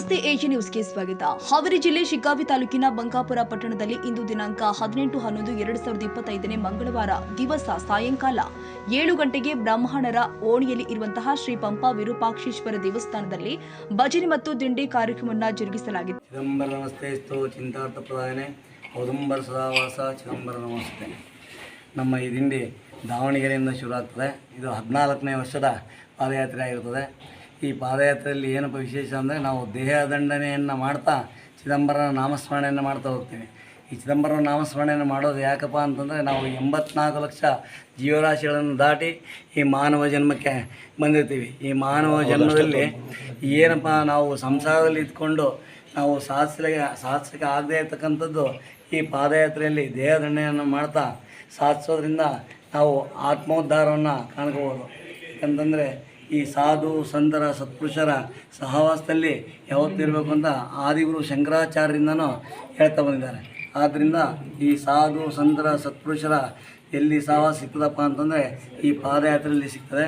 ನಮಸ್ತೆ ಎಜಿ ನ್ಯೂಸ್ಗೆ ಸ್ವಾಗತ. ಹಾವೇರಿ ಜಿಲ್ಲೆ ಶಿಗ್ಗಾವಿ ತಾಲೂಕಿನ ಬಂಕಾಪುರ ಪಟ್ಟಣದಲ್ಲಿ ಇಂದು ದಿನಾಂಕ 18/11/2025 ಮಂಗಳವಾರ ದಿವಸ ಸಾಯಂಕಾಲ 7 ಗಂಟೆಗೆ ಬ್ರಾಹ್ಮಣರ ಓಣಿಯಲ್ಲಿ ಇರುವಂತಹ ಶ್ರೀ ಪಂಪ ವಿರೂಪಾಕ್ಷೇಶ್ವರ ದೇವಸ್ಥಾನದಲ್ಲಿ ಭಜನೆ ಮತ್ತು ದಿಂಡಿ ಕಾರ್ಯಕ್ರಮವನ್ನು ಜರುಗಿಸಲಾಗಿದೆ. ಚಿದಂಬರ ನಮಸ್ತೆಸ್ತು ಚಿಂತಾರ್ಥ ಪ್ರದಾಯನೆ ಔದುಂಬರ ಸದಾವಾಸ ಚಿದಂಬರ ನಮಸ್ತೆ. ನಮ್ಮ ಈ ದಿಂಡಿ ದಾವಣಗೆರೆಯಿಂದ ಶುರುವಾಗ್ತದೆ. ಇದು 14ನೇ ವರ್ಷದ ಪಾದಯಾತ್ರೆ ಆಗಿರುತ್ತದೆ. ಈ ಪಾದಯಾತ್ರೆಯಲ್ಲಿ ಏನಪ್ಪ ವಿಶೇಷ ಅಂದರೆ ನಾವು ದೇಹದಂಡನೆಯನ್ನು ಮಾಡ್ತಾ ಚಿದಂಬರನ ನಾಮಸ್ಮರಣೆಯನ್ನು ಮಾಡ್ತಾ ಹೋಗ್ತೀವಿ. ಈ ಚಿದಂಬರನ ನಾಮಸ್ಮರಣೆಯನ್ನು ಮಾಡೋದು ಯಾಕಪ್ಪ ಅಂತಂದರೆ ನಾವು 84 ಲಕ್ಷ ಜೀವರಾಶಿಗಳನ್ನು ದಾಟಿ ಈ ಮಾನವ ಜನ್ಮಕ್ಕೆ ಬಂದಿರ್ತೀವಿ. ಈ ಮಾನವ ಜನ್ಮದಲ್ಲಿ ಏನಪ್ಪ ನಾವು ಸಂಸಾರದಲ್ಲಿ ಇದ್ಕೊಂಡು ನಾವು ಸಾಧಿಸಲಿಕ್ಕೆ ಆಗದೇ ಇರ್ತಕ್ಕಂಥದ್ದು ಈ ಪಾದಯಾತ್ರೆಯಲ್ಲಿ ದೇಹದಂಡನೆಯನ್ನು ಮಾಡ್ತಾ ಸಾಧಿಸೋದ್ರಿಂದ ನಾವು ಆತ್ಮೋದ್ಧಾರವನ್ನು ಕಾಣ್ಕೋಬೋದು. ಯಾಕಂತಂದರೆ ಈ ಸಾಧು ಸಂತರ ಸತ್ಪುರುಷರ ಸಹವಾಸದಲ್ಲಿ ಯಾವತ್ತಿರಬೇಕು ಅಂತ ಆದಿಗುರು ಶಂಕರಾಚಾರ್ಯರಿಂದನೂ ಹೇಳ್ತಾ ಬಂದಿದ್ದಾರೆ. ಆದ್ದರಿಂದ ಈ ಸಾಧು ಸಂತರ ಸತ್ಪುರುಷರ ಎಲ್ಲಿ ಸಹವಾಸ ಸಿಗ್ತದಪ್ಪ ಅಂತಂದರೆ ಈ ಪಾದಯಾತ್ರೆಯಲ್ಲಿ ಸಿಗ್ತದೆ.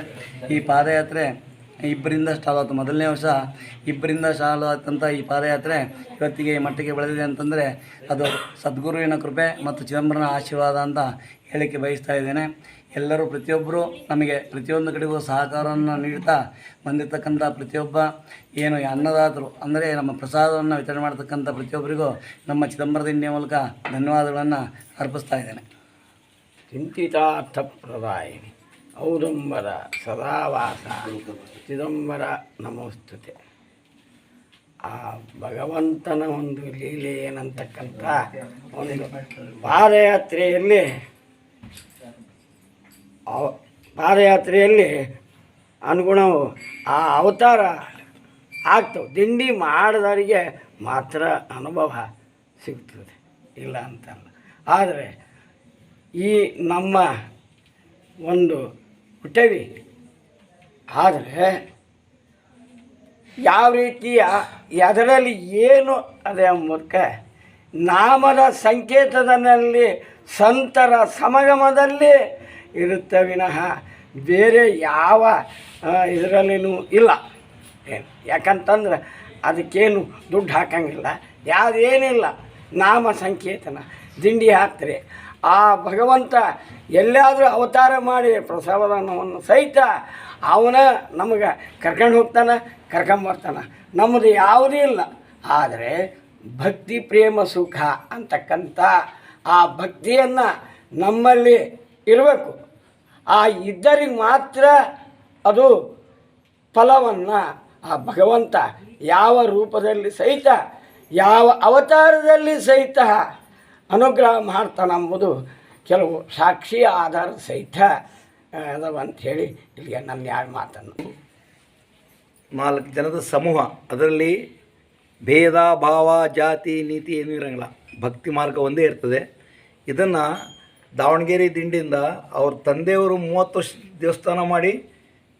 ಈ ಪಾದಯಾತ್ರೆ ಇಬ್ಬರಿಂದ ಸ್ಟಾರ್ಟ್ ಆಯಿತು. ಮೊದಲನೇ ವರ್ಷ ಇಬ್ಬರಿಂದ ಚಾಲು ಆಯ್ತಂಥ ಈ ಪಾದಯಾತ್ರೆ ಇವತ್ತಿಗೆ ಈ ಮಟ್ಟಿಗೆ ಬೆಳೆದಿದೆ ಅಂತಂದರೆ ಅದು ಸದ್ಗುರುವಿನ ಕೃಪೆ ಮತ್ತು ಚಿದಂಬರನ ಆಶೀರ್ವಾದ ಅಂತ ಹೇಳಿಕೆ ಬಯಸ್ತಾ ಇದ್ದೇನೆ. ಎಲ್ಲರೂ ಪ್ರತಿಯೊಬ್ಬರು ನಮಗೆ ಪ್ರತಿಯೊಂದು ಕಡೆಗೂ ಸಹಕಾರವನ್ನು ನೀಡ್ತಾ ಬಂದಿರತಕ್ಕಂಥ ಪ್ರತಿಯೊಬ್ಬ ಏನು ಅನ್ನದಾತರು ಅಂದರೆ ನಮ್ಮ ಪ್ರಸಾದವನ್ನು ವಿತರಣೆ ಮಾಡ್ತಕ್ಕಂಥ ಪ್ರತಿಯೊಬ್ಬರಿಗೂ ನಮ್ಮ ಚಿದಂಬರ ದಿಂಡಿಯ ಮೂಲಕ ಧನ್ಯವಾದಗಳನ್ನು ಅರ್ಪಿಸ್ತಾ ಇದ್ದೇನೆ. ಚಿಂತಿತಾರ್ಥಪ್ರದಾಯಿನಿ ಔದುಂಬರ ಸದಾವಾಸ ಚಿದಂಬರ ನಮೋಸ್ತುತೆ. ಆ ಭಗವಂತನ ಒಂದು ಲೀಲೆ ಏನಂತಕ್ಕಂಥ ಒಂದು ಪಾದಯಾತ್ರೆಯಲ್ಲಿ ಅನುಗುಣವು ಆ ಅವತಾರ ಆಗ್ತವೆ. ದಿಂಡಿ ಮಾಡಿದವರಿಗೆ ಮಾತ್ರ ಅನುಭವ ಸಿಗ್ತದೆ, ಇಲ್ಲ ಅಂತಲ್ಲ. ಆದರೆ ಈ ನಮ್ಮ ಒಂದು ಹುಟ್ಟವಿ ಆದರೆ ಯಾವ ರೀತಿಯ ಅದರಲ್ಲಿ ಏನು ಅದೇ ಮೂಲಕ ನಾಮದ ಸಂಕೇತದಲ್ಲಿ ಸಂತರ ಸಮಾಗಮದಲ್ಲಿ ಇರುತ್ತೆ ವಿನಃ ಬೇರೆ ಯಾವ ಇದರಲ್ಲಿನೂ ಇಲ್ಲ. ಏನು ಯಾಕಂತಂದ್ರೆ ಅದಕ್ಕೇನು ದುಡ್ಡು ಹಾಕಂಗಿಲ್ಲ, ಯಾವುದೇನಿಲ್ಲ. ನಾಮ ಸಂಕೇತನ ದಿಂಡಿ ಹಾಕ್ತಾರೆ. ಆ ಭಗವಂತ ಎಲ್ಲಾದರೂ ಅವತಾರ ಮಾಡಿ ಪ್ರಸಾದವನ್ನು ಸಹಿತ ಅವನ ನಮಗೆ ಕರ್ಕೊಂಡು ಹೋಗ್ತಾನೆ, ಕರ್ಕೊಂಬರ್ತಾನೆ. ನಮ್ಮದು ಯಾವುದೂ ಇಲ್ಲ. ಆದರೆ ಭಕ್ತಿ ಪ್ರೇಮ ಸುಖ ಅಂತಕ್ಕಂಥ ಆ ಭಕ್ತಿಯನ್ನು ನಮ್ಮಲ್ಲಿ ಇರಬೇಕು. ಆ ಇದ್ದರಿಗೆ ಮಾತ್ರ ಅದು ಫಲವನ್ನು ಆ ಭಗವಂತ ಯಾವ ರೂಪದಲ್ಲಿ ಸಹಿತ ಯಾವ ಅವತಾರದಲ್ಲಿ ಸಹಿತ ಅನುಗ್ರಹ ಮಾಡ್ತಾನೆಂಬುದು ಕೆಲವು ಸಾಕ್ಷಿ ಆಧಾರ ಸಹಿತ ಅದಂಥೇಳಿ ಇಲ್ಲಿಗೆ ನನ್ನ 2 ಮಾತನ್ನು 4 ಜನದ ಸಮೂಹ, ಅದರಲ್ಲಿ ಭೇದ ಭಾವ ಜಾತಿ ನೀತಿ ಏನೂ ಇರೋಂಗಿಲ್ಲ. ಭಕ್ತಿ ಮಾರ್ಗ ಒಂದೇ ಇರ್ತದೆ. ಇದನ್ನು ದಾವಣಗೆರೆ ದಿಂಡಿಯಿಂದ ಅವ್ರ ತಂದೆಯವರು 30 ವರ್ಷ ದೇವಸ್ಥಾನ ಮಾಡಿ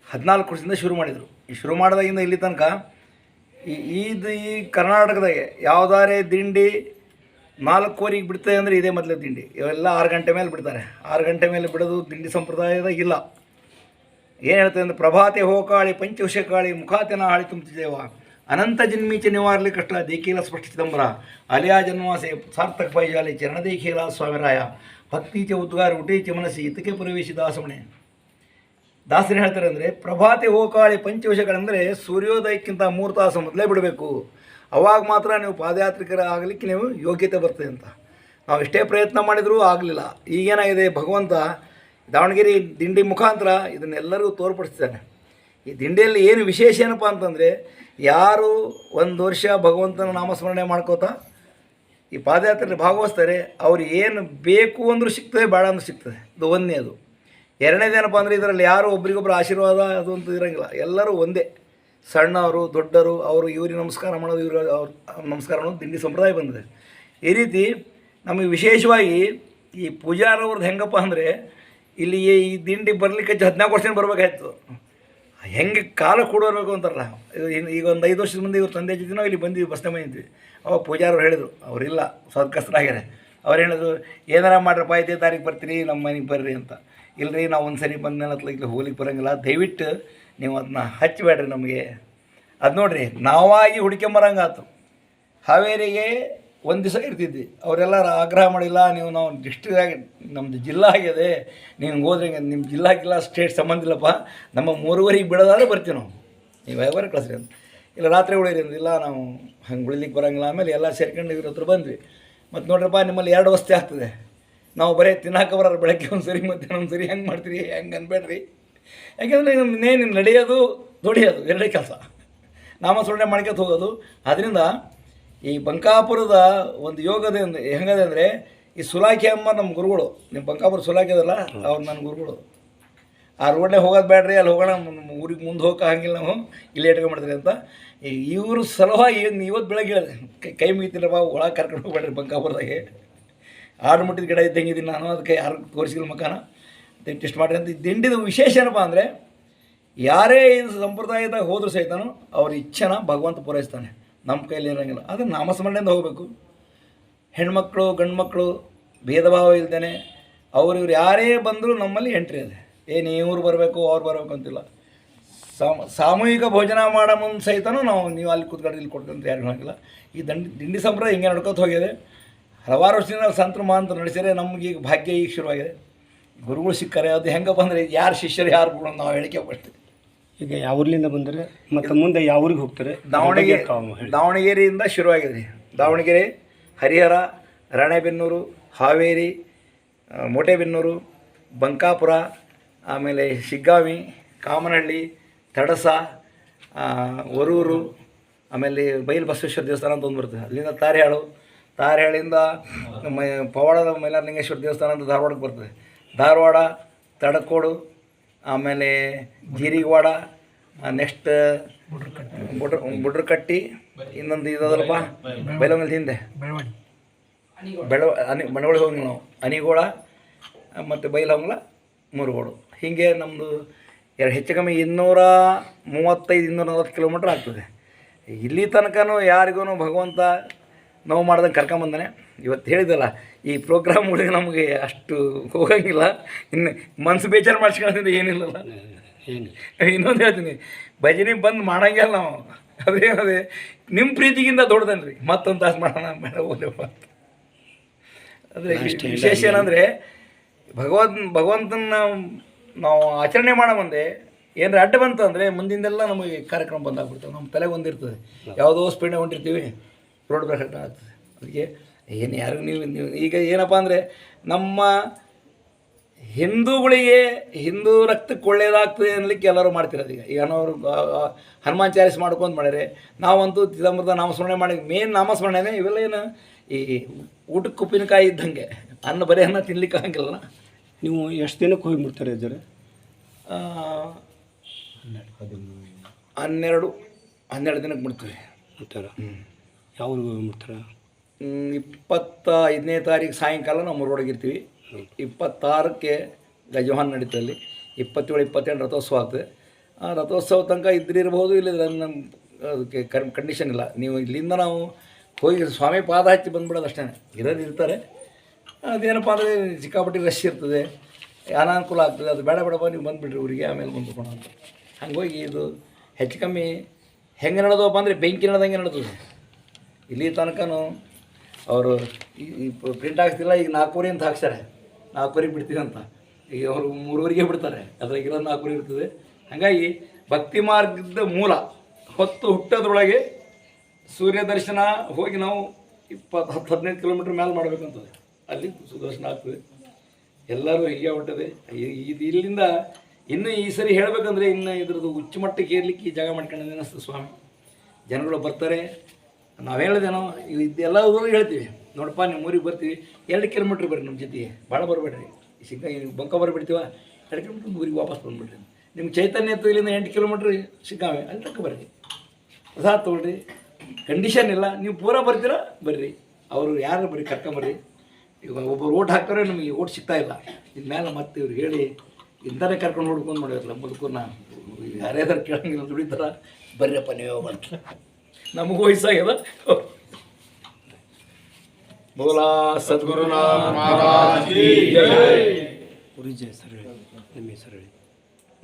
14 ವರ್ಷದಿಂದ ಶುರು ಮಾಡಿದರು. ಈ ಶುರು ಮಾಡಿದಾಗಿಂದ ಇಲ್ಲಿ ತನಕ ಈ ಕರ್ನಾಟಕದಾಗೆ ಯಾವುದಾರೇ ದಿಂಡಿ 4:15 ಬಿಡ್ತದೆ ಅಂದರೆ ಇದೇ ಮೊದಲೇ ದಿಂಡಿ. ಇವೆಲ್ಲ 6 ಗಂಟೆ ಮೇಲೆ ಬಿಡ್ತಾರೆ. 6 ಗಂಟೆ ಮೇಲೆ ಬಿಡೋದು ದಿಂಡಿ ಸಂಪ್ರದಾಯದಾಗ ಇಲ್ಲ. ಏನು ಹೇಳ್ತದೆ ಅಂದರೆ ಪ್ರಭಾತೆ ಹೋಕಾಳಿ ಪಂಚವಶಕಾಳಿ ಮುಖಾತೆನ ಹಾಳಿ ತುಂಬ್ತಿದ್ದೇವ ಅನಂತ ಜನ್ಮೀಚ ನಿವಾರಲಿ ಕಷ್ಟ ದೇಖೀಲ ಸ್ಪಷ್ಟ ಚಿದಂಬರ ಅಲಿಯಾ ಜನ್ವಾಸೆ ಸಾರ್ಥಕ ಪೈಜಾಲಿ ಚರಣದೇಖೀಲ ಸ್ವಾಮಿರಾಯ ಭಕ್ತೀಚ ಉದ್ಗಾರ ಉಟೀಚ ಮನಸ್ಸಿ ಇದಕ್ಕೆ ಪ್ರವೇಶಿ ದಾಸಮಣೆ. ದಾಸರು ಹೇಳ್ತಾರೆ ಅಂದರೆ ಪ್ರಭಾತೆ ಹೋಕಾಳಿ ಪಂಚವಶಗಳಂದರೆ ಸೂರ್ಯೋದಯಕ್ಕಿಂತ 3 ತಾಸು ಮೊದಲೇ ಬಿಡಬೇಕು. ಅವಾಗ ಮಾತ್ರ ನೀವು ಪಾದಯಾತ್ರಿಕರ ಆಗಲಿಕ್ಕೆ ನೀವು ಯೋಗ್ಯತೆ ಬರ್ತದೆ ಅಂತ. ನಾವು ಎಷ್ಟೇ ಪ್ರಯತ್ನ ಮಾಡಿದರೂ ಆಗಲಿಲ್ಲ. ಈಗೇನಾಗಿದೆ, ಭಗವಂತ ದಾವಣಗೆರೆ ದಿಂಡಿ ಮುಖಾಂತರ ಇದನ್ನೆಲ್ಲರಿಗೂ ತೋರ್ಪಡಿಸ್ತಾನೆ. ಈ ದಿಂಡಿಯಲ್ಲಿ ಏನು ವಿಶೇಷ ಏನಪ್ಪ ಅಂತಂದರೆ, ಯಾರು 1 ವರ್ಷ ಭಗವಂತನ ನಾಮಸ್ಮರಣೆ ಮಾಡ್ಕೋತಾ ಈ ಪಾದಯಾತ್ರೆಯಲ್ಲಿ ಭಾಗವಹಿಸ್ತಾರೆ, ಅವ್ರು ಏನು ಬೇಕು ಅಂದರೂ ಸಿಗ್ತದೆ, ಬೇಡ ಅಂದ್ರೂ ಸಿಗ್ತದೆ. ಇದು ಒಂದನೇದು. ಎರಡನೇದೇನಪ್ಪ ಅಂದರೆ ಇದರಲ್ಲಿ ಯಾರು ಒಬ್ರಿಗೊಬ್ಬರು ಆಶೀರ್ವಾದ ಅದು ಅಂತ ಇರೋಂಗಿಲ್ಲ. ಎಲ್ಲರೂ ಒಂದೇ, ಸಣ್ಣವರು ದೊಡ್ಡವರು, ಅವರು ಇವ್ರಿಗೆ ನಮಸ್ಕಾರ ಮಾಡೋದು, ಇವರು ಅವ್ರು ನಮಸ್ಕಾರ ಮಾಡೋದು ದಿಂಡಿ ಸಂಪ್ರದಾಯ ಬಂದಿದೆ. ಈ ರೀತಿ ನಮಗೆ ವಿಶೇಷವಾಗಿ ಈ ಪೂಜಾರವ್ರದ್ದು ಹೆಂಗಪ್ಪ ಅಂದರೆ, ಇಲ್ಲಿ ಈ ದಿಂಡಿ ಬರಲಿಕ್ಕೆ 14 ವರ್ಷ ಬರಬೇಕಾಯ್ತು. ಹೆಂಗೆ ಕಾಲ ಕೂಡಬೇಕು ಅಂತಾರಲ್ಲ, ಈಗ ಒಂದು 5 ವರ್ಷದ ಮುಂದೆ ಇವ್ರ ತಂದೆ ಜೊತೆ ನಾವು ಇಲ್ಲಿ ಬಂದಿದ್ವಿ, ಬಸ್ನೇ ಬಂದಿದ್ವಿ. ಅವಾಗ ಪೂಜಾರವ್ರು ಹೇಳಿದರು, ಅವರಿಲ್ಲ ಸ್ವರ್ಗಸ್ಥರಾಗ್ಯಾರೆ. ಅವ್ರು ಹೇಳಿದ್ರು, ಏನಾರ ಮಾಡ್ರಪ್ಪ 5ನೇ ತಾರೀಕು ಬರ್ತೀರಿ ನಮ್ಮ ಮನೆಗೆ ಬರ್ರಿ ಅಂತ. ಇಲ್ಲರಿ ನಾವು ಒಂದು ಸರಿ ಬಂದ ಮೇಲೆ ಇಲ್ಲಿ ಹೋಗ್ಲಿಕ್ಕೆ ಬರೋಂಗಿಲ್ಲ, ದಯವಿಟ್ಟು ನೀವು ಅದನ್ನ ಹಚ್ಚಬೇಡ್ರಿ ನಮಗೆ ಅದು ನೋಡ್ರಿ ನಾವಾಗಿ ಹುಡ್ಕೊಂಬರಂಗಾತು. ಹಾವೇರಿಗೆ ಒಂದು ದಿವಸ ಇರ್ತಿದ್ವಿ, ಅವರೆಲ್ಲ ಆಗ್ರಹ ಮಾಡಿಲ್ಲ, ನಾವು ಡಿಸ್ಟ್ರಿಕ್ಟಾಗಿ ನಮ್ಮದು ಜಿಲ್ಲಾ ಆಗಿದೆ, ನೀವು ಹೋದ್ರೆ ನಿಮ್ಮ ಜಿಲ್ಲಾ ಸ್ಟೇಟ್ ಸಂಬಂಧ ಇಲ್ಲಪ್ಪ, ನಮ್ಮ 3:30ಗೆ ಬಿಡೋದಾದ್ರೆ ಬರ್ತೀವಿ ನೀವು ಯಾವಾಗ ಕಳಿಸ್ರಿ ಅಂತ. ಇಲ್ಲ ರಾತ್ರಿ ಉಳಿರಿ ಇಲ್ಲ ನಾವು ಹಂಗೆ ಉಳಿಲಿಕ್ಕೆ ಬರೋಂಗಿಲ್ಲ. ಆಮೇಲೆ ಎಲ್ಲ ಸೇರ್ಕೊಂಡು ಇವ್ರ ಹತ್ರ ಬಂದ್ವಿ. ಮತ್ತು ನೋಡ್ರಪ್ಪ ನಿಮ್ಮಲ್ಲಿ 2 ವಸ್ತಿ ಆಗ್ತದೆ, ನಾವು ಬರೀ ತಿನ್ನಕ್ಕೆ ಬರೋರು, ಬೆಳಗ್ಗೆ ಒಂದು ಸರಿ ಮಧ್ಯಾಹ್ನ ಒಂದು ಸರಿ ಹೆಂಗೆ ಮಾಡ್ತೀರಿ, ಹೆಂಗೆ ಅನ್ಬೇಡ್ರಿ. ಯಾಕೆಂದರೆ ಇನ್ನೇನು ನಡೆಯೋದು ದುಡಿಯೋದು ಎರಡೇ ಕೆಲಸ, ನಾಮಸ್ಮರಣೆ ಮಾಡ್ಕೊತ ಹೋಗೋದು. ಆದ್ದರಿಂದ ಈ ಬಂಕಾಪುರದ ಒಂದು ಯೋಗದ ಹೆಂಗದೆ ಅಂದರೆ, ಈ ಸುಲಾಖೆ ಅಮ್ಮ ನಮ್ಮ ಗುರುಗಳು, ನಿಮ್ಮ ಬಂಕಾಪುರ ಸುಲಾಖೆ ಅದಲ್ಲ ಅವ್ರು ನನ್ನ ಗುರುಗಳು. ಆ ರೋಡ್ನೇ ಹೋಗೋದು ಬೇಡ್ರಿ, ಅಲ್ಲಿ ಹೋಗೋಣ, ಊರಿಗೆ ಮುಂದೆ ಹೋಗೋ ಹಂಗಿಲ್ಲ, ನಾವು ಇಲ್ಲೇ ಇಟ್ಕೊಂಡ್ಬಿಡ್ತೀರಿ ಅಂತ ಇವರು ಸಲುವಾಗಿ ಇವತ್ತು ಬೆಳಗ್ಗೆ ಹೇಳಿದೆ, ಕೈ ಮುಗಿತಿಲ್ಲಪ್ಪ ಒಳಗೆ ಕರ್ಕೊಂಡು ಹೋಗ್ಬೇಡ್ರಿ ಬಂಕಾಪುರದಾಗೆ, ಆಡು ಮುಟ್ಟಿದ ಗಿಡ ಇದ್ದಂಗಿದ್ದೀನಿ ನಾನು, ಅದಕ್ಕೆ ಯಾರು ತೋರಿಸಿಲ್ಲ ಮಕಾನ ಟೆಸ್ಟ್ ಮಾಡಿರಿ ಅಂತ. ದಿಂಡಿದ ವಿಶೇಷ ಏನಪ್ಪ ಅಂದರೆ, ಯಾರೇ ಇದು ಸಂಪ್ರದಾಯದಾಗ ಹೋದರೂ ಸಹಿತನೂ ಅವ್ರ ಇಚ್ಛೆನ ಭಗವಂತ ಪೂರೈಸ್ತಾನೆ, ನಮ್ಮ ಕೈಯಲ್ಲಿ ಇರೋಂಗಿಲ್ಲ. ಆದರೆ ನಾಮಸ್ಮರಣೆಯಿಂದ ಹೋಗಬೇಕು. ಹೆಣ್ಮಕ್ಳು ಗಂಡು ಮಕ್ಕಳು ಭೇದ ಭಾವ ಇಲ್ದೇನೆ ಅವ್ರು ಇವ್ರು ಯಾರೇ ಬಂದರೂ ನಮ್ಮಲ್ಲಿ ಎಂಟ್ರಿ ಇದೆ. ಏನು ಇವ್ರು ಬರಬೇಕು ಅವ್ರು ಬರಬೇಕು ಅಂತಿಲ್ಲ. ಸಾಮೂಹಿಕ ಭೋಜನ ಮಾಡೋ ಮುಂದೆ ಸಹಿತನೂ ನೀವು ಅಲ್ಲಿ ಕೂತ್ಕೊಂಡು ಇಲ್ಲಿ ಕೊಡ್ಕೊಂತ ಯಾರಿಗೂ ಹಾಗಿಲ್ಲ. ಈ ದಿಂಡಿ ಸಂಪ್ರದಾಯ ಹಿಂಗೆ ನಡ್ಕೊತ ಹೋಗಿದೆ. ಹಲವಾರು ವರ್ಷದಿಂದ ಸಂತರು ಮಾಂತರು ನಡೆಸಿದರೆ ನಮ್ಗೆ ಈಗ ಭಾಗ್ಯ ಈಗ ಶುರುವಾಗಿದೆ. ಗುರುಗಳು ಸಿಕ್ಕರೆ ಅದು ಹೆಂಗಪ್ಪ ಅಂದರೆ, ಯಾರು ಶಿಷ್ಯರು ಯಾರು ಬಿಡೋದು ನಾವು ಹೇಳಿಕೆ ಕೊಡ್ತೀವಿ. ಈಗ ಯಾವ ಊರ್ಲಿಂದ ಬಂದರೆ ಮತ್ತು ಮುಂದೆ ಯಾವ ಊರಿಗೆ ಹೋಗ್ತಾರೆ? ದಾವಣಗೆರೆಯಿಂದ ಶುರುವಾಗಿದೆ ರೀ. ದಾವಣಗೆರೆ, ಹರಿಹರ, ರಾಣೆಬೆನ್ನೂರು, ಹಾವೇರಿ, ಮೋಟೆಬೆನ್ನೂರು, ಬಂಕಾಪುರ, ಆಮೇಲೆ ಶಿಗ್ಗಾವಿ, ಕಾಮನಹಳ್ಳಿ, ತಡಸ, ವರೂರು, ಆಮೇಲೆ ಬೈಲು ಬಸವೇಶ್ವರ ದೇವಸ್ಥಾನ ಅಂತ ಒಂದು ಬರ್ತದೆ, ಅಲ್ಲಿಂದ ತಾರೆಹಾಳಿಂದ ಪವಾಡದ ಮೈಲಾರಲಿಂಗೇಶ್ವರ ದೇವಸ್ಥಾನ ಅಂತ ಧಾರವಾಡಕ್ಕೆ ಬರ್ತದೆ, ಧಾರವಾಡ, ತಡಕೋಡು, ಆಮೇಲೆ ಜೀರಿಗವಾಡ, ನೆಕ್ಸ್ಟ್ ಬುಡ್ರಕಟ್ಟಿ, ಇನ್ನೊಂದು ಇದಲ್ಲಪ್ಪ ಬೈಲೊಂಗಲ್ ಹಿಂದೆ ಮಣವಳ್ಳಿ ಹೋಗಿ ನಾವು ಅನಿಗೋಳ ಮತ್ತು ಬೈಲಹೊಂಗಲ, ಮುರುಗೋಡು, ಹೀಗೆ ನಮ್ಮದು ಹೆಚ್ಚು ಕಮ್ಮಿ 235-240 ಕಿಲೋಮೀಟ್ರ್ ಆಗ್ತದೆ. ಇಲ್ಲಿ ತನಕನೂ ಯಾರಿಗೂ ಭಗವಂತ ನೋವು ಮಾಡ್ದಂಗೆ ಕರ್ಕೊಂಬಂದಾನೆ. ಇವತ್ತು ಹೇಳಿದಲ್ಲ, ಈ ಪ್ರೋಗ್ರಾಮ್ಗಳಿಗೆ ನಮಗೆ ಅಷ್ಟು ಹೋಗೋಂಗಿಲ್ಲ, ಇನ್ನು ಮನಸ್ಸು ಬೇಜಾರು ಮಾಡಿಸ್ಕೊಳ್ಳೋದ್ರಿಂದ ಏನಿಲ್ಲಲ್ಲ. ಇನ್ನೊಂದು ಹೇಳ್ತೀನಿ, ಭಜನೆ ಬಂದು ಮಾಡೋಂಗಿಲ್ಲ ನಾವು. ಅದೇ ನಿಮ್ಮ ಪ್ರೀತಿಗಿಂತ ದೊಡ್ಡದನ್ರಿ, ಮತ್ತೊಂದು ತಾಸು ಮಾಡೋಣ ಬೇಡ ಹೋದಪ್ಪ. ಆದರೆ ವಿಶೇಷ ಏನಂದರೆ, ಭಗವಂತನ ನಾವು ಆಚರಣೆ ಮಾಡೋ ಮುಂದೆ ಏನಾರ ಅಡ್ಡ ಬಂತು ಅಂದರೆ ಮುಂದಿಂದೆಲ್ಲ ನಮಗೆ ಕಾರ್ಯಕ್ರಮ ಬಂದಾಗ್ಬಿಡ್ತವೆ. ನಮ್ಮ ತಲೆಗೆ ಒಂದಿರ್ತದೆ, ಯಾವುದೋ ಸ್ಪೀಡ್ನಾಗ ಹೊಂಟಿರ್ತೀವಿ, ರೋಡ್ ಬ್ರೇಕ್ ಆಗ್ತದೆ. ಅದಕ್ಕೆ ಏನು ಯಾರು ನೀವು ಈಗ ಏನಪ್ಪ ಅಂದರೆ, ನಮ್ಮ ಹಿಂದೂಗಳಿಗೆ ಹಿಂದೂ ರಕ್ತಕ್ಕೆ ಒಳ್ಳೆಯದಾಗ್ತದೆ ಅನ್ನಲಿಕ್ಕೆ ಎಲ್ಲರೂ ಮಾಡ್ತಿರೋದು. ಈಗ ಏನೋರು ಹನುಮಾನ್ ಚಾಲಿಸ್ ಮಾಡ್ಕೊಂಡು ಮಾಡ್ಯಾರೆ, ನಾವಂತೂ ಚಿದಂಬರದ ನಾಮಸ್ಮರಣೆ ಮಾಡಿ. ಮೇನ್ ನಾಮಸ್ಮರಣೆನೇ ಇವೆಲ್ಲ ಏನು ಈ ಊಟಕ್ಕೆ ಉಪ್ಪಿನಕಾಯಿ ಇದ್ದಂಗೆ, ಅನ್ನ ಬರೀ ಅನ್ನ ತಿನ್ಲಿಕ್ಕೆ ಆಗಂಗಿಲ್ಲ. ನೀವು ಎಷ್ಟು ದಿನಕ್ಕೆ ಹೋಗಿ ಬಿಡ್ತಾರೆ ಇದ್ದಾರೆ? 12 ದಿನಕ್ಕೆ ಬಿಡ್ತೀವಿ. ಬಿಡ್ತಾರ? ಯಾವ ಊರಿಗೆ ಹೋಗಿ ಬಿಡ್ತಾರೆ? 25ನೇ ತಾರೀಕು ಸಾಯಂಕಾಲ ನಾವು ಮುರುಗೋಡಿಗಿರ್ತೀವಿ. 26ಕ್ಕೆ ಗಜವಾಹನ ನಡೀತಲ್ಲಿ, 27, 28 ರಥೋತ್ಸವ ಆಗ್ತದೆ. ಆ ರಥೋತ್ಸವ ತನಕ ಇದ್ದಿರಬಹುದು, ಇಲ್ಲ ನಮ್ಮ ಅದಕ್ಕೆ ಕಂಡೀಷನ್ ಇಲ್ಲ. ನೀವು ಇಲ್ಲಿಂದ ನಾವು ಹೋಗಿ ಸ್ವಾಮಿ ಪಾದ ಹಚ್ಚಿ ಬಂದುಬಿಡೋದು ಅಷ್ಟೇ. ಇರ್ತಾರೆ, ಅದೇನಪ್ಪ ಅಂದರೆ ಸಿಕ್ಕಾಪಟ್ಟಿ ರಶ್ ಇರ್ತದೆ, ಅನಾನುಕೂಲ ಆಗ್ತದೆ. ಅದು ಬೇಡ ಬೇಡಪ್ಪ ನೀವು ಬಂದುಬಿಡ್ರಿ ಊರಿಗೆ, ಆಮೇಲೆ ಬಂದುಕೋಣ ಅಂತ. ಹಂಗೋಗಿ ಇದು ಹೆಚ್ಚು ಕಮ್ಮಿ ಹೆಂಗೆ ನಡೆದವಪ್ಪ ಅಂದರೆ ಬೆಂಕಿ ನಡೆದಂಗೆ ನಡೆದದೆ. ಇಲ್ಲಿ ತನಕನೂ ಅವರು ಈ ಪ್ರಿಂಟ್ ಹಾಕ್ತಿಲ್ಲ, ಈಗ 4 ಅಂತ ಹಾಕ್ತಾರೆ, 4 ಬಿಡ್ತೀವಿ ಅಂತ. ಈಗ ಅವರು 3 ಬಿಡ್ತಾರೆ, ಅದ್ರಾಗಿರೋ 4 ಇರ್ತದೆ. ಹಾಗಾಗಿ ಭಕ್ತಿ ಮಾರ್ಗದ ಮೂಲ ಹೊತ್ತು ಹುಟ್ಟೋದ್ರೊಳಗೆ ಸೂರ್ಯ ದರ್ಶನ ಹೋಗಿ ನಾವು 10-15 ಕಿಲೋಮೀಟ್ರ್ ಮೇಲೆ ಮಾಡಬೇಕಂತದೆ, ಅಲ್ಲಿ ಸುದರ್ಶನ ಆಗ್ತದೆ. ಎಲ್ಲರೂ ಹೀಗೆ ಹೊಟ್ಟದೆ. ಇದು ಇಲ್ಲಿಂದ ಇನ್ನು ಈ ಸರಿ ಹೇಳಬೇಕಂದ್ರೆ ಇನ್ನು ಇದ್ರದ್ದು ಉಚ್ಚ ಮಟ್ಟಕ್ಕೆ ಏರ್ಲಿಕ್ಕೆ ಈ ಜಾಗ ಮಾಡ್ಕೊಂಡೆ ಅನ್ನಿಸ್ತದೆ ಸ್ವಾಮಿ. ಜನಗಳು ಬರ್ತಾರೆ, ನಾವು ಹೇಳಿದೇನೋ ಇದೆಲ್ಲ ಊರು ಹೇಳ್ತೀವಿ, ನೋಡಪ್ಪ ನಿಮ್ಮ ಊರಿಗೆ ಬರ್ತೀವಿ, 2 ಕಿಲೋಮೀಟ್ರ್ ಬರ್ರಿ ನಮ್ಮ ಜೊತೆಗೆ, ಭಾಳ ಬರಬೇಡ್ರಿ. ಬಂಕ ಬರ್ಬಿಡ್ತೀವ, 2 ಕಿಲೋಮೀಟ್ರ್ ಊರಿಗೆ ವಾಪಸ್ ಬಂದುಬಿಡ್ರಿ. ನಿಮ್ಗೆ ಚೈತನ್ಯ ಇತ್ತು ಇಲ್ಲಿಂದ 8 ಕಿಲೋಮೀಟ್ರ್ ಸಿಕ್ಕಾವೆ, ಅಲ್ಲಿ ತಕ್ಕ ಬರ್ರಿ, ಪ್ರಸಾದ ತೊಗೊಳ್ರಿ, ಕಂಡೀಷನ್ ಇಲ್ಲ. ನೀವು ಪೂರ ಬರ್ತೀರಾ ಬರ್ರಿ, ಅವರು ಯಾರು ಬರ್ರಿ ಕರ್ಕೊಂಬರ್ರಿ. ಈಗ ಒಬ್ಬರು ಓಟ್ ಹಾಕ್ತಾರೆ, ನಮಗೆ ಓಟ್ ಸಿಗ್ತಾ ಇಲ್ಲ, ಇನ್ಮೇಲೆ ಮತ್ತೆ ಇವ್ರು ಹೇಳಿ ಇಂಥನೇ ಕರ್ಕೊಂಡು ಹುಡ್ಕೊಂಡು ಮಾಡಿರಲ್ಲ ಬದುಕನ್ನ. ಯಾರ್ಯಾರು ಕೇಳಂಗಿಲ್ಲ, ದುಡಿತಾರ, ಬರ್ರಿಯಪ್ಪ ನೀವೇ ಬರ್ತಾರೆ, ನಮಗೂ ವಯಸ್ಸಾಗ್ಯದ. ಬೋಲಾ ಸದ್ಗುರುನಾಥ ಮಹಾರಾಜ್ ಕಿ ಜೈ. ಗುರುಜಿ ಹೆಸರು ಹೇಳಿ, ನಿಮ್ಮ ಹೆಸರು ಹೇಳಿ.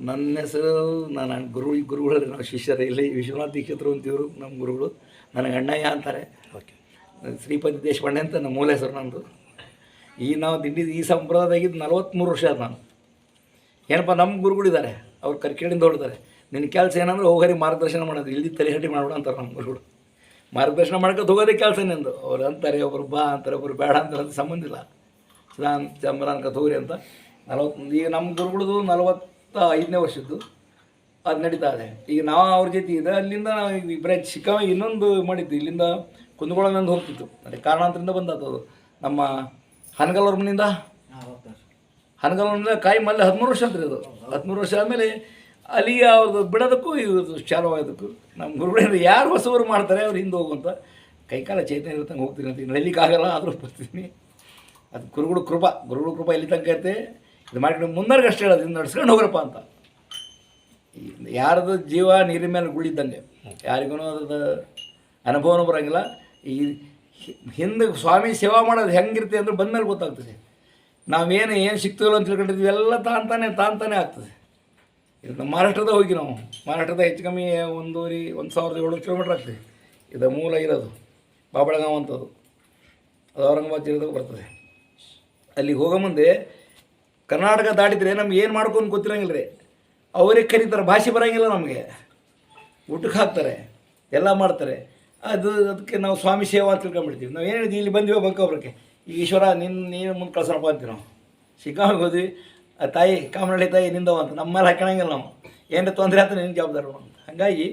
ನನ್ನ ಹೆಸರು ನಾನು ಗುರುಗಳಲ್ಲಿ ನಾವು ಶಿಷ್ಯರು ಇಲ್ಲಿ ವಿಶ್ವನಾಥ್ ದೀಕ್ಷಿತರು ಅಂತಿವರು ನಮ್ಮ ಗುರುಗಳು. ನನಗೆ ಅಣ್ಣಯ್ಯ ಅಂತಾರೆ. ಶ್ರೀಪತಿ ದೇಶಪಾಂಡೆ ಅಂತ ನಮ್ಮ ಮೂಲ ಹೆಸರು ನಂದು. ನಾವು ದಿಂಡಿ ಈ ಸಂಪ್ರದಾಯದಾಗಿದ್ದು 43 ವರ್ಷ ಆದ ನಾನು. ಏನಪ್ಪ ನಮ್ಮ ಗುರುಗಳಿದ್ದಾರೆ, ಅವ್ರು ಕರ್ಕೇಳಿಂದ ಹೊಡ್ತಾರೆ. ನಿನ್ನ ಕೆಲಸ ಏನಂದ್ರೆ ಹೋಗರಿ ಮಾರ್ಗದರ್ಶನ ಮಾಡೋದು, ಇಲ್ಲಿ ತಲೆಹಟ್ಟಿ ಮಾಡ್ಬಿಡ ಅಂತಾರೆ ನಮ್ಮ ಗುರುಗಳು. ಮಾರ್ಗದರ್ಶನ ಮಾಡ್ಕೊಂಡು ಹೋಗೋದೇ ಕೆಲಸ ನಿಂದು. ಅವ್ರು ಅಂತಾರೆ, ಒಬ್ಬರು ಬಾ ಅಂತಾರೆ, ಒಬ್ಬರು ಬೇಡ ಅಂತಾರೆ, ಅದು ಸಂಬಂಧ ಇಲ್ಲ. ಚಂಬರಾನ್ಕ ಹೋಗ್ರಿ ಅಂತ 41. ಈಗ ನಮ್ಮ ಗುರುಗಳದು 45ನೇ ವರ್ಷದ್ದು ಅದು ನಡೀತಾ ಇದೆ. ಈಗ ನಾವು ಅವ್ರ ಜೊತೆ ಇದೆ. ಅಲ್ಲಿಂದ ನಾವು ಇಬ್ಬರೇ ಚಿಕ್ಕವ ಇನ್ನೊಂದು ಮಾಡಿದ್ದು, ಇಲ್ಲಿಂದ ಕುಂದಗೋಳಂದು ಹೋಗ್ತಿತ್ತು. ಅದೇ ಕಾರಣಾಂತರಿಂದ ಬಂದದ್ದು ನಮ್ಮ ಹನಗಲ್ ಮನೆಯಿಂದ ಕಾಯಿ ಮಲ್ಲಿ 13 ವರ್ಷ ಅಂತ್ರಿ. ಅದು 13 ವರ್ಷ ಆದಮೇಲೆ ಅಲ್ಲಿಗೆ ಅವ್ರದ್ದು ಬಿಡೋದಕ್ಕೂ ಇವ್ರದ್ದು ಚಾಲು ಆಗೋದಕ್ಕೂ ನಮ್ಮ ಗುರುಗಳಿಂದ ಯಾರು ಹೊಸವರು ಮಾಡ್ತಾರೆ ಅವ್ರು ಹಿಂದೆ ಹೋಗುವಂಥ ಕೈಕಾಲ ಚೈತನ್ಯ ಇರ್ತಂಗೆ ಹೋಗ್ತೀನಿ ಅಂತ. ನಡೀಲಿಕ್ಕಾಗಲ್ಲ, ಆದರೂ ಬರ್ತೀನಿ. ಅದು ಗುರುಗಳು ಕೃಪಾ ಎಲ್ಲಿ ತನಕ ಇರುತ್ತೆ. ಇದು ಮಾಡ್ಕೊಂಡು ಮುಂದರ್ಗೆ ಅಷ್ಟೇ ಹೇಳೋದು, ಇದು ನಡ್ಸ್ಕೊಂಡು ಹೋಗ್ರಪ್ಪ ಅಂತ. ಯಾರದು ಜೀವ ನೀರಿನ ಮೇಲೆ ಗುಳಿದ್ದಂಗೆ, ಯಾರಿಗೂ ಅದ್ರದ್ದು ಅನುಭವನೂ ಬರೋಂಗಿಲ್ಲ. ಈ ಹಿಂದೆ ಸ್ವಾಮಿ ಸೇವಾ ಮಾಡೋದು ಹೆಂಗಿರುತ್ತೆ ಅಂದ್ರೆ ಬಂದಮೇಲೆ ಗೊತ್ತಾಗ್ತದೆ. ನಾವೇನು ಸಿಗ್ತೀವಲ್ಲ ಅಂತ ತಿಳ್ಕೊಂಡಿದ್ವಿ, ಎಲ್ಲ ತಾನೇ ಆಗ್ತದೆ. ಇದು ನಮ್ಮ ಮಹಾರಾಷ್ಟ್ರದ ಹೋಗಿ ನಾವು ಮಹಾರಾಷ್ಟ್ರದ ಹೆಚ್ಚು ಕಮ್ಮಿ 1,700 ಕಿಲೋಮೀಟ್ರ್ ಆಗ್ತದೆ. ಇದು ಮೂಲ ಇರೋದು ಬಾಬಳಗಾಂವ್ ಅಂತದ್ದು, ಅದು ಔರಂಗಾಬಾದ್ ಜಿಲ್ಲೆದಾಗ ಬರ್ತದೆ. ಅಲ್ಲಿಗೆ ಹೋಗೋ ಮುಂದೆ ಕರ್ನಾಟಕ ದಾಟಿದ್ರೆ ನಮ್ಗೆ ಏನು ಮಾಡ್ಕೊಂಡು ಗೊತ್ತಿರಂಗಿಲ್ಲ ರೀ. ಅವರೇ ಕರೀತಾರೆ, ಭಾಷೆ ಬರೋಂಗಿಲ್ಲ ನಮಗೆ. ಊಟಕ್ಕೆ ಹಾಕ್ತಾರೆ, ಎಲ್ಲ ಮಾಡ್ತಾರೆ. ಅದಕ್ಕೆ ನಾವು ಸ್ವಾಮಿ ಸೇವಾ ಅಂತ ತಿಳ್ಕೊಂಡ್ಬಿಡ್ತೀವಿ. ನಾವು ಏನು ಹೇಳಿದ್ವಿ, ಇಲ್ಲಿ ಬಂದಿವೋ ಬಂಕೋಬ್ರಕ್ಕೆ, ಈಗ ಈಶ್ವರ ನೀನು ಮುಂದೆ ಕಳ್ಸೋಣಪ್ಪ ಅಂತೀವಿ ನಾವು. ಶಿಕಾಮಿಗೆ ಹೋದ್ವಿ, ತಾಯಿ ಕಾಮನಹಳ್ಳಿ ತಾಯಿ ನಿಂದವ ಅಂತ ನಮ್ಮ ಮೇಲೆ ಹಾಕೋಣಂಗಿಲ್ಲ ನಾವು. ಏನಾರ ತೊಂದರೆ ಆಯ್ತು ನಿನ್ನ ಜವಾಬ್ದಾರಿ ಅಂತ. ಹಾಗಾಗಿ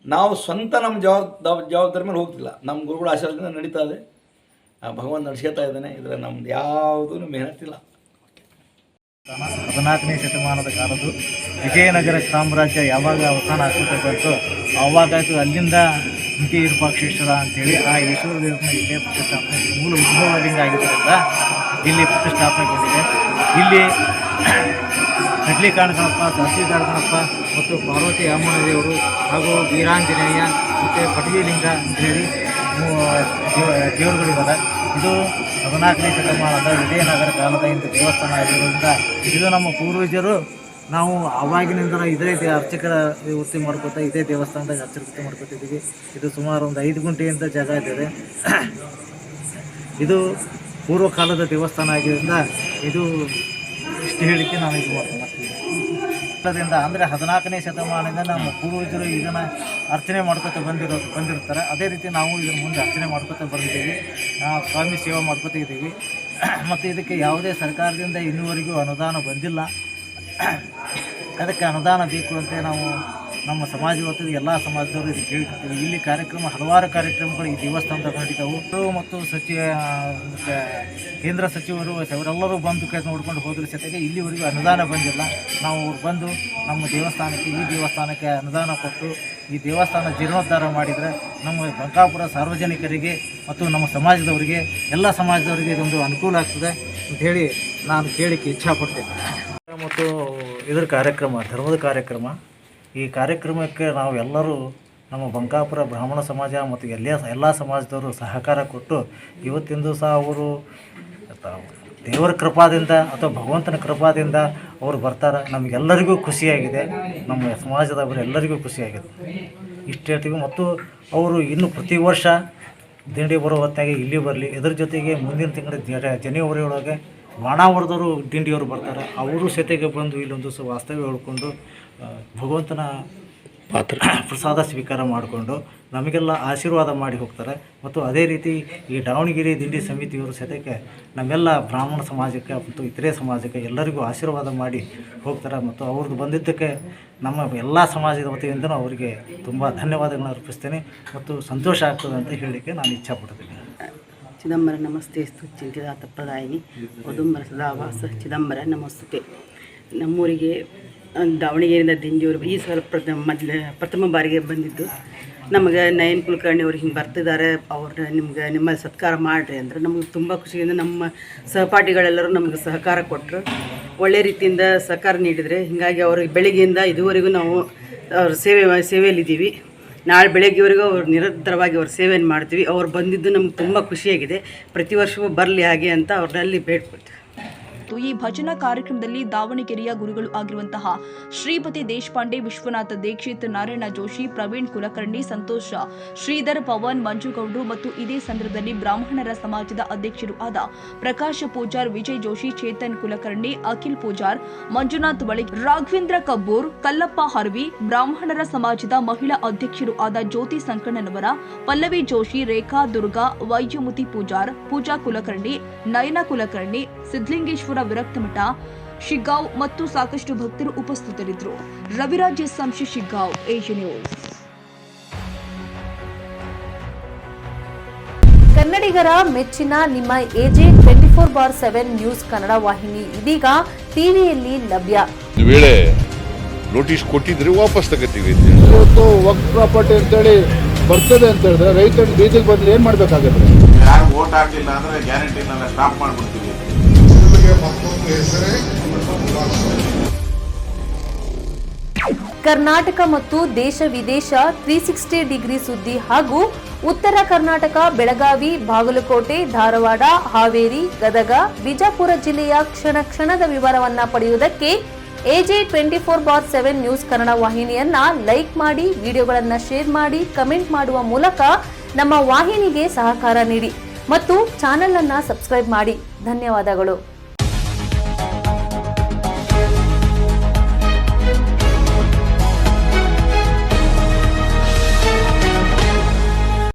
ನಾವು ಸ್ವಂತ ನಮ್ಮ ಜವಾಬ್ದಾರಿ ಮೇಲೆ ಹೋಗ್ತಿಲ್ಲ. ನಮ್ಮ ಗುರುಗಳ ಆಶೀರ್ವಾದದಿಂದ ನಡೀತಾ ಇದೆ. ಭಗವಂತ ನಡೆಸ್ಕೊತಾ ಇದ್ದಾನೆ. ಇದರ ನಮ್ದು ಯಾವುದೂ ಮೆಹನತ್ತಿಲ್ಲ. 14ನೇ ಶತಮಾನದ ಕಾಲದ್ದು ವಿಜಯನಗರ ಸಾಮ್ರಾಜ್ಯ ಯಾವಾಗ ಅವಸಾನ ಆಗ್ತಾ ಬಂತು ಆವಾಗಾಯಿತು. ಅಲ್ಲಿಂದ ಇಂತಿ ವಿರೂಪಾಕ್ಷೇಶ್ವರ ಅಂತೇಳಿ ಆ ಈಶ್ವರ ದೇವರನ್ನ ಇಲ್ಲೇ ಪ್ರತಿಷ್ಠಾಪನೆ, ಮೂಲ ಉದ್ಭವಲಿಂಗ ಆಗಿದ್ದರಿಂದ ಇಲ್ಲಿ ಪ್ರತಿಷ್ಠಾಪನೆಗೊಂಡಿದೆ. ಇಲ್ಲಿ ಕಡ್ಲಿ ಕಾಣಗಣಪ್ಪ, ತಹಸೀಲ್ದಾರ್ ಗಣಪ್ಪ ಮತ್ತು ಪಾರ್ವತಿ ಅಮ್ಮನ ದೇವರು ಹಾಗೂ ವೀರಾಂಜನೇಯ ಮತ್ತು ಪಟವಿಲಿಂಗ ಅಂತೇಳಿ ದೇವರುಗಳಿದ್ದಾರೆ. ಇದು 14ನೇ ಶತಮಾನದ ವಿಜಯನಗರ ಕಾಲದ ಇಂಥ ದೇವಸ್ಥಾನ ಆಗಿರೋದ್ರಿಂದ ಇದು ನಮ್ಮ ಪೂರ್ವಜರು ನಾವು ಆವಾಗಿನಿಂದ ಇದೇ ಅರ್ಚಕರ ವೃತ್ತಿ ಮಾಡ್ಕೋತಾ ಇದೇ ದೇವಸ್ಥಾನದಾಗ ಅರ್ಚಕ ವೃತ್ತಿ ಮಾಡ್ಕೊತಿದ್ದೀವಿ. ಇದು ಸುಮಾರು ಒಂದು 5 ಗುಂಟೆಯಿಂದ ಜಾಗ ಇದೆ. ಇದು ಪೂರ್ವಕಾಲದ ದೇವಸ್ಥಾನ ಆಗಿರೋದ್ರಿಂದ ಇದು ಇಷ್ಟು ಹೇಳಿಕೆ ನಾನು ಇದು ಮಾಡ್ತೀನಿ. ಅಂದರೆ 14ನೇ ಶತಮಾನದಿಂದ ನಮ್ಮ ಪೂರ್ವಜರು ಇದನ್ನು ಅರ್ಚನೆ ಮಾಡ್ಕೊತಾ ಬಂದಿರ್ತಾರೆ. ಅದೇ ರೀತಿ ನಾವು ಇದರ ಮುಂದೆ ಅರ್ಚನೆ ಮಾಡ್ಕೊತಾ ಬಂದಿದ್ದೀವಿ, ಸ್ವಾಮಿ ಸೇವೆ ಮಾಡ್ಕೊತಾ ಇದ್ದೀವಿ. ಮತ್ತು ಇದಕ್ಕೆ ಯಾವುದೇ ಸರ್ಕಾರದಿಂದ ಇನ್ನೂವರೆಗೂ ಅನುದಾನ ಬಂದಿಲ್ಲ. ಅದಕ್ಕೆ ಅನುದಾನ ಬೇಕು ಅಂತ ನಾವು ನಮ್ಮ ಸಮಾಜ ವತಿಯಿಂದ ಎಲ್ಲ ಸಮಾಜದವರು ಇದಕ್ಕೆ ಕೇಳ್ತೀವಿ. ಇಲ್ಲಿ ಹಲವಾರು ಕಾರ್ಯಕ್ರಮಗಳು ಈ ದೇವಸ್ಥಾನದಾಗ ನಡೀತಾವೆ. ಮತ್ತು ಕೇಂದ್ರ ಸಚಿವರು ಅವರೆಲ್ಲರೂ ಬಂದು ನೋಡ್ಕೊಂಡು ಹೋದ್ರ ಜೊತೆಗೆ ಇಲ್ಲಿವರೆಗೂ ಅನುದಾನ ಬಂದಿಲ್ಲ. ನಾವು ಅವ್ರು ಬಂದು ನಮ್ಮ ಈ ದೇವಸ್ಥಾನಕ್ಕೆ ಅನುದಾನ ಕೊಟ್ಟು ಈ ದೇವಸ್ಥಾನ ಜೀರ್ಣೋದ್ಧಾರ ಮಾಡಿದರೆ ನಮ್ಮ ಬಂಕಾಪುರ ಸಾರ್ವಜನಿಕರಿಗೆ ಮತ್ತು ನಮ್ಮ ಸಮಾಜದವರಿಗೆ ಎಲ್ಲ ಸಮಾಜದವರಿಗೆ ಇದೊಂದು ಅನುಕೂಲ ಆಗ್ತದೆ ಅಂಥೇಳಿ ನಾನು ಕೇಳಲಿಕ್ಕೆ ಇಚ್ಛಾಪಡ್ತೇನೆ. ಮತ್ತು ಇದರ ಧರ್ಮದ ಕಾರ್ಯಕ್ರಮ, ಈ ಕಾರ್ಯಕ್ರಮಕ್ಕೆ ನಾವು ಎಲ್ಲರೂ ನಮ್ಮ ಬಂಕಾಪುರ ಬ್ರಾಹ್ಮಣ ಸಮಾಜ ಮತ್ತು ಎಲ್ಲ ಸಮಾಜದವರು ಸಹಕಾರ ಕೊಟ್ಟು ಇವತ್ತಿನ ದಿವಸ ಅವರು ದೇವರ ಕೃಪಾದಿಂದ ಅಥವಾ ಭಗವಂತನ ಕೃಪಾದಿಂದ ಅವರು ಬರ್ತಾರೆ. ನಮಗೆಲ್ಲರಿಗೂ ಖುಷಿಯಾಗಿದೆ, ನಮ್ಮ ಸಮಾಜದವರೆಲ್ಲರಿಗೂ ಖುಷಿಯಾಗಿದೆ. ಇಷ್ಟು ಹೇಳ್ತೀವಿ. ಮತ್ತು ಅವರು ಇನ್ನು ಪ್ರತಿ ವರ್ಷ ದಿಂಡಿ ಬರೋ ಹೊತ್ತಾಗೆ ಇಲ್ಲಿ ಬರಲಿ. ಇದರ ಜೊತೆಗೆ ಮುಂದಿನ ತಿಂಗಳ ಜನವರಿ ಒಳಗೆ ಬಾಣಾವರದವರು ದಿಂಡಿಯವರು ಬರ್ತಾರೆ. ಅವರು ಸತೆಗೆ ಬಂದು ಇಲ್ಲೊಂದು ವಾಸ್ತವ್ಯ ಹೇಳ್ಕೊಂಡು ಭಗವಂತನ ಪ್ರಸಾದ ಸ್ವೀಕಾರ ಮಾಡಿಕೊಂಡು ನಮಗೆಲ್ಲ ಆಶೀರ್ವಾದ ಮಾಡಿ ಹೋಗ್ತಾರೆ. ಮತ್ತು ಅದೇ ರೀತಿ ಈ ದಾವಣಗೆರೆ ದಿಂಡಿ ಸಮಿತಿಯವರು ಸತೆಗೆ ನಮ್ಮೆಲ್ಲ ಬ್ರಾಹ್ಮಣ ಸಮಾಜಕ್ಕೆ ಮತ್ತು ಇತರೆ ಸಮಾಜಕ್ಕೆ ಎಲ್ಲರಿಗೂ ಆಶೀರ್ವಾದ ಮಾಡಿ ಹೋಗ್ತಾರೆ. ಮತ್ತು ಅವ್ರದ್ದು ಬಂದಿದ್ದಕ್ಕೆ ನಮ್ಮ ಎಲ್ಲ ಸಮಾಜದ ವತಿಯಿಂದಲೂ ಅವರಿಗೆ ತುಂಬ ಧನ್ಯವಾದಗಳನ್ನು ಅರ್ಪಿಸ್ತೇನೆ ಮತ್ತು ಸಂತೋಷ ಆಗ್ತದೆ ಅಂತ ಹೇಳಲಿಕ್ಕೆ ನಾನು ಇಚ್ಛಾಪಡ್ತೀನಿ. ಚಿದಂಬರ ನಮಸ್ತೆ ಚಿಂತಿದಾತ ಪ್ರದಾಯಿನಿ ವದುಂಬರ ಸದಾವಾಸ ಚಿದಂಬರ ನಮಸ್ತೆ. ನಮ್ಮೂರಿಗೆ ದಾವಣಗೆರೆಯಿಂದ ದಿಂಡಿಯವರು ಈ ಸಲ ಪ್ರಥಮ ಬಾರಿಗೆ ಬಂದಿದ್ದು. ನಮಗೆ ನಯನ್ ಕುಲಕರ್ಣಿ ಅವ್ರು ಹಿಂಗೆ ಬರ್ತಿದ್ದಾರೆ, ನಿಮ್ಮ ಸತ್ಕಾರ ಮಾಡಿರಿ ಅಂದ್ರೆ ನಮಗೆ ತುಂಬ ಖುಷಿಯಿಂದ ನಮ್ಮ ಸಹಪಾಠಿಗಳೆಲ್ಲರೂ ನಮಗೆ ಸಹಕಾರ ಕೊಟ್ಟರು, ಒಳ್ಳೆ ರೀತಿಯಿಂದ ಸಹಕಾರ ನೀಡಿದರೆ. ಹೀಗಾಗಿ ಅವ್ರಿಗೆ ಬೆಳಗ್ಗೆಯಿಂದ ಇದುವರೆಗೂ ನಾವು ಅವ್ರ ಸೇವೆಯಲ್ಲಿದ್ದೀವಿ. ನಾಳೆ ಬೆಳಗ್ಗೆವರೆಗೂ ಅವ್ರು ನಿರಂತರವಾಗಿ ಅವ್ರ ಸೇವೆಯನ್ನು ಮಾಡ್ತೀವಿ. ಅವ್ರು ಬಂದಿದ್ದು ನಮ್ಗೆ ತುಂಬ ಖುಷಿಯಾಗಿದೆ. ಪ್ರತಿ ವರ್ಷವೂ ಬರಲಿ ಹಾಗೆ ಅಂತ ಅವ್ರಲ್ಲಿ ಬೇಡ್ಕೊಳ್ತೀವಿ. ನಡೆಯಿತು. ಈ ಭಜನಾ ಕಾರ್ಯಕ್ರಮದಲ್ಲಿ ದಾವಣಗೆರೆಯ ಗುರುಗಳು ಆಗಿರುವಂತಹ ಶ್ರೀಪತಿ ದೇಶಪಾಂಡೆ, ವಿಶ್ವನಾಥ ದೀಕ್ಷಿತ್, ನಾರಾಯಣ ಜೋಶಿ, ಪ್ರವೀಣ್ ಕುಲಕರ್ಣಿ, ಸಂತೋಷ, ಶ್ರೀಧರ್, ಪವನ್, ಮಂಜುಗೌಡರು ಮತ್ತು ಇದೇ ಸಂದರ್ಭದಲ್ಲಿ ಬ್ರಾಹ್ಮಣರ ಸಮಾಜದ ಅಧ್ಯಕ್ಷರು ಆದ ಪ್ರಕಾಶ್ ಪೂಜಾರ್, ವಿಜಯ್ ಜೋಶಿ, ಚೇತನ್ ಕುಲಕರ್ಣಿ, ಅಖಿಲ್ ಪೂಜಾರ್, ಮಂಜುನಾಥ್ ಬಳಿ, ರಾಘವೇಂದ್ರ ಕಬ್ಬೂರ್, ಕಲ್ಲಪ್ಪ ಹರ್ವಿ, ಬ್ರಾಹ್ಮಣರ ಸಮಾಜದ ಮಹಿಳಾ ಅಧ್ಯಕ್ಷರು ಆದ ಜ್ಯೋತಿ ಸಂಕಣ್ಣನವರ, ಪಲ್ಲವಿ ಜೋಶಿ, ರೇಖಾ, ದುರ್ಗಾ, ವೈದ್ಯಮತಿ ಪೂಜಾರ್, ಪೂಜಾ ಕುಲಕರ್ಣಿ, ನಯನ ಕುಲಕರ್ಣಿ, ಸಿದ್ಧಲಿಂಗೇಶ್ವರ ವಿರಕ್ತಮಠ, ಶಿಗ್ಗಾಂವ್ ಮತ್ತು ಸಾಕಷ್ಟು ಭಕ್ತರು ಉಪಸ್ಥಿತರಿದ್ದರು. Raviraj Sanshi, Shiggaon, Asia news. ಕನ್ನಡಿಗರ ಮೆಚ್ಚಿನ ನಿಮ್ಮ ಎಜೆ 24/7 ನ್ಯೂಸ್ ಕನ್ನಡ ವಾಹಿನಿ ಇದೀಗ ಟಿವಿಯಲ್ಲಿ ಲಭ್ಯ. ಒಂದು ವೇಳೆ ನೋಟಿಸ್ ಕೊಟ್ಟಿದ್ರೆ ವಾಪಸ್ ತಗೋತೀವಿ. ಇವತ್ತು ವಕ್ಫ್ ಪ್ರಾಪರ್ಟಿ ಅಂತೇಳಿ ಬರ್ತದೆ ಅಂತ ಹೇಳಿದ್ರೆ ರೈತರು ಬೀದಿಗೆ ಬಂದ್ರೆ ಏನ್ ಮಾಡ್ಬೇಕಾಗುತ್ತೆ? ಯಾರು ವೋಟ್ ಹಾಕಿಲ್ಲ ಅಂದ್ರೆ ಗ್ಯಾರಂಟಿನೆಲ್ಲ ಸ್ಟಾಪ್ ಮಾಡ್ಬಿಡ್ತೀವಿ. ಕರ್ನಾಟಕ ಮತ್ತು ದೇಶ ವಿದೇಶ 360 ಡಿಗ್ರಿ ಸುದ್ದಿ ಹಾಗೂ ಉತ್ತರ ಕರ್ನಾಟಕ, ಬೆಳಗಾವಿ, ಬಾಗಲಕೋಟೆ, ಧಾರವಾಡ, ಹಾವೇರಿ, ಗದಗ, ಬಿಜಾಪುರ ಜಿಲ್ಲೆಯ ಕ್ಷಣ ಕ್ಷಣದ ವಿವರವನ್ನ ಪಡೆಯುವುದಕ್ಕೆ ಎಜೆ 24/7 ನ್ಯೂಸ್ ಕನ್ನಡ ವಾಹಿನಿಯನ್ನ ಲೈಕ್ ಮಾಡಿ, ವಿಡಿಯೋಗಳನ್ನ ಶೇರ್ ಮಾಡಿ, ಕಮೆಂಟ್ ಮಾಡುವ ಮೂಲಕ ನಮ್ಮ ವಾಹಿನಿಗೆ ಸಹಕಾರ ನೀಡಿ ಮತ್ತು ಚಾನೆಲ್ ಅನ್ನ ಸಬ್ಸ್ಕ್ರೈಬ್ ಮಾಡಿ. ಧನ್ಯವಾದಗಳು.